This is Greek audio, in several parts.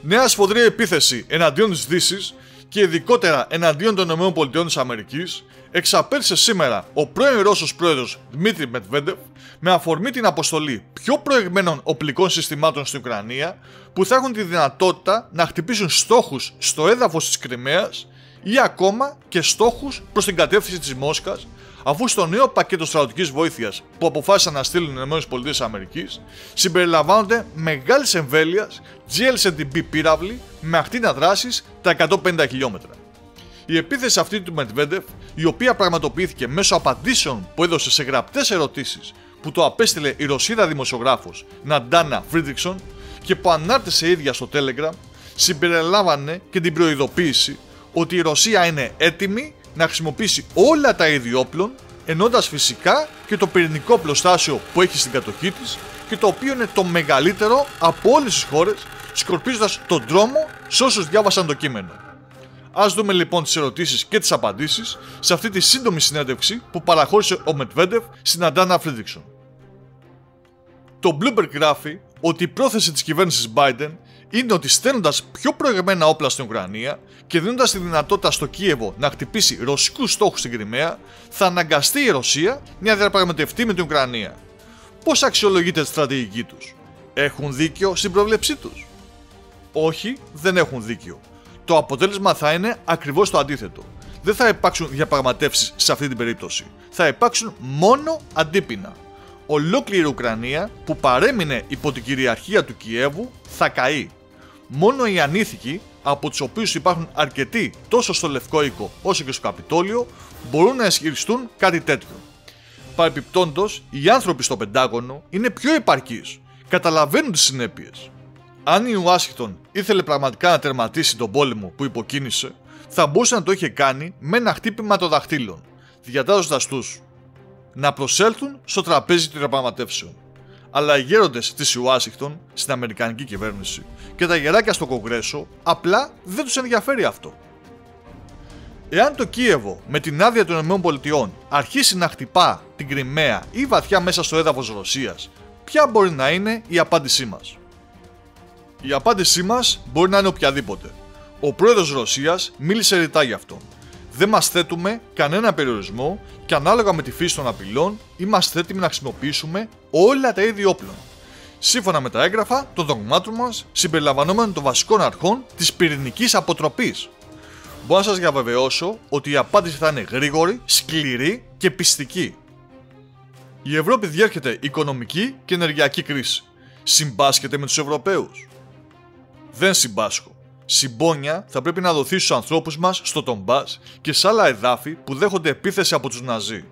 Νέα σφοδρή επίθεση εναντίον της Δύσης και ειδικότερα εναντίον των ΗΠΑ εξαπέλυσε σήμερα ο πρώην Ρώσος πρόεδρος Δημήτρη Μετβέντεφ με αφορμή την αποστολή πιο προηγμένων οπλικών συστημάτων στην Ουκρανία που θα έχουν τη δυνατότητα να χτυπήσουν στόχους στο έδαφος της Κριμαίας ή ακόμα και στόχους προς την κατεύθυνση της Μόσχας, αφού στο νέο πακέτο στρατιωτικής βοήθειας που αποφάσισαν να στείλουν οι ΗΠΑ συμπεριλαμβάνονται μεγάλης εμβέλειας GLSDB πύραυλοι με ακτίνα δράσης τα 150 χιλιόμετρα. Η επίθεση αυτή του Μετβέντεφ, η οποία πραγματοποιήθηκε μέσω απαντήσεων που έδωσε σε γραπτές ερωτήσεις που το απέστειλε η Ρωσίδα δημοσιογράφος Ναντάνα Φρίντριξον και που ανάρτησε ίδια στο Telegram, συμπεριλάμβανε και την προειδοποίηση ότι η Ρωσία είναι έτοιμη να χρησιμοποιήσει όλα τα είδη όπλων, εννοώντας φυσικά και το πυρηνικό οπλοστάσιο που έχει στην κατοχή της και το οποίο είναι το μεγαλύτερο από όλες τις χώρες, σκορπίζοντας τον δρόμο σε όσους διάβασαν το κείμενο. Ας δούμε λοιπόν τις ερωτήσεις και τις απαντήσεις σε αυτή τη σύντομη συνέντευξη που παραχώρησε ο Μετβέντεφ στην Αντάνα Φρίντριξον. Το Bloomberg γράφει ότι η πρόθεση της κυβέρνησης Biden είναι ότι στέλνοντας πιο προηγμένα όπλα στην Ουκρανία και δίνοντας τη δυνατότητα στο Κίεβο να χτυπήσει ρωσικούς στόχους στην Κριμαία, θα αναγκαστεί η Ρωσία να διαπραγματευτεί με την Ουκρανία. Πώς αξιολογείται τη στρατηγική τους? Έχουν δίκιο στην πρόβλεψή τους? Όχι, δεν έχουν δίκιο. Το αποτέλεσμα θα είναι ακριβώς το αντίθετο. Δεν θα υπάρξουν διαπραγματεύσεις σε αυτή την περίπτωση. Θα υπάρξουν μόνο αντίπεινα. Ολόκληρη η Ουκρανία που παρέμεινε υπό την κυριαρχία του Κιέβου θα καεί. Μόνο οι ανήθικοι, από τους οποίους υπάρχουν αρκετοί τόσο στο Λευκό Οίκο όσο και στο Καπιτόλιο, μπορούν να ισχυριστούν κάτι τέτοιο. Παρεπιπτόντως, οι άνθρωποι στο Πεντάγωνο είναι πιο επαρκείς, καταλαβαίνουν τις συνέπειες. Αν η Ουάσιγκτον ήθελε πραγματικά να τερματίσει τον πόλεμο που υποκίνησε, θα μπορούσε να το είχε κάνει με ένα χτύπημα των δαχτύλων, διατάζοντας τους να προσέλθουν στο τραπέζι των διαπραγματεύσεων. Αλλά οι γέροντες της Ουάσιγκτον στην Αμερικανική κυβέρνηση και τα γεράκια στο Κογκρέσο απλά δεν τους ενδιαφέρει αυτό. Εάν το Κίεβο με την άδεια των ΗΠΑ αρχίσει να χτυπά την Κριμαία ή βαθιά μέσα στο έδαφος Ρωσίας, ποια μπορεί να είναι η απάντησή μας? Η απάντησή μας μπορεί να είναι οποιαδήποτε. Ο πρόεδρος Ρωσίας μίλησε ρητά γι' αυτό. Δεν μας θέτουμε κανένα περιορισμό και ανάλογα με τη φύση των απειλών είμαστε έτοιμοι να χρησιμοποιήσουμε όλα τα είδη όπλων. Σύμφωνα με τα έγγραφα των δογμάτων μας, συμπεριλαμβανομένων των βασικών αρχών της πυρηνικής αποτροπής. Μπορώ να σας διαβεβαιώσω ότι η απάντηση θα είναι γρήγορη, σκληρή και πιστική. Η Ευρώπη διέρχεται οικονομική και ενεργειακή κρίση. Συμπάσχετε με τους Ευρωπαίους? Δεν συμπάσχω. Συμπόνια θα πρέπει να δοθεί στους ανθρώπους μας στο Ντομπάς και σε άλλα εδάφη που δέχονται επίθεση από τους Ναζί.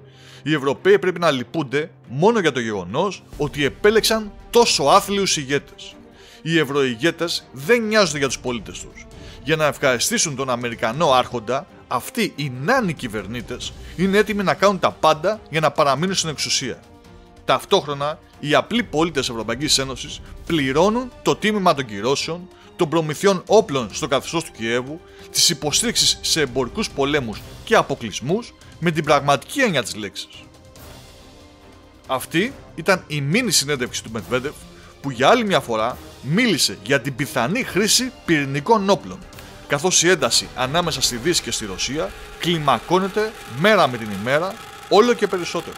Οι Ευρωπαίοι πρέπει να λυπούνται μόνο για το γεγονός ότι επέλεξαν τόσο άθλιους ηγέτες. Οι ευρωηγέτες δεν νοιάζονται για τους πολίτες τους. Για να ευχαριστήσουν τον Αμερικανό άρχοντα, αυτοί οι νάνοι κυβερνήτες είναι έτοιμοι να κάνουν τα πάντα για να παραμείνουν στην εξουσία. Ταυτόχρονα, οι απλοί πολίτες Ευρωπαϊκής Ένωσης πληρώνουν το τίμημα των κυρώσεων, των προμηθειών όπλων στο καθεστώς του Κιέβου, της υποστήριξης σε εμπορικούς πολέμους και αποκλεισμούς με την πραγματική έννοια της λέξης. Αυτή ήταν η μίνι συνέντευξη του Μετβέντεφ που για άλλη μια φορά μίλησε για την πιθανή χρήση πυρηνικών όπλων, καθώς η ένταση ανάμεσα στη Δύση και στη Ρωσία κλιμακώνεται μέρα με την ημέρα όλο και περισσότερο.